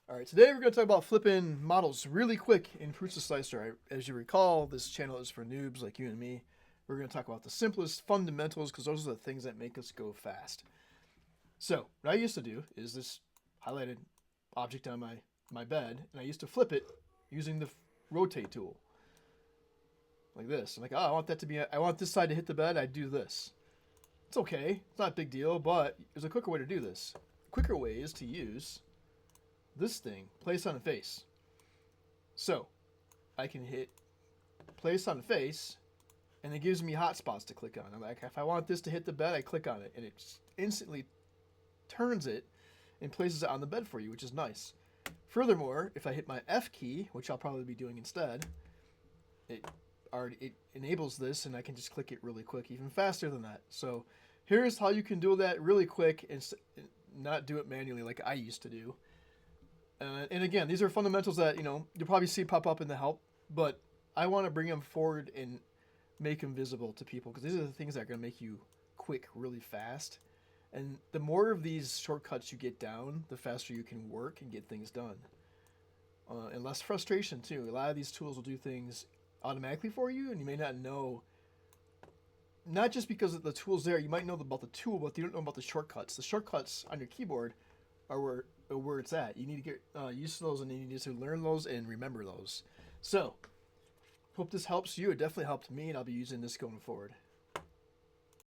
All right, today we're going to talk about flipping models really quick in PrusaSlicer. As you recall, this channel is for noobs like you and me. We're going to talk about the simplest fundamentals because those are the things that make us go fast. So what I used to do is this highlighted object on my bed, and I used to flip it using the rotate tool like this. I'm like, oh, I want this side to hit the bed. I do this. It's okay. It's not a big deal, but there's a quicker way to do this. A quicker way is to use this thing, place on the face. So I can hit place on the face, and it gives me hotspots to click on. I'm like, if I want this to hit the bed, I click on it, and it instantly turns it and places it on the bed for you, which is nice. Furthermore, if I hit my F key, which I'll probably be doing instead, it enables this, and I can just click it really quick, even faster than that. So here's how you can do that really quick and not do it manually like I used to do. And again, these are fundamentals that you'll probably see pop up in the help, but I want to bring them forward and make them visible to people because these are the things that are going to make you quick really fast. And the more of these shortcuts you get down, the faster you can work and get things done. And less frustration too. A lot of these tools will do things automatically for you, and you may not know. Not just because the tool's there, you might know about the tool, but you don't know about the shortcuts. The shortcuts on your keyboard are where it's at. You need to get used to those, and you need to learn those and remember those. So, hope this helps you. It definitely helped me, and I'll be using this going forward.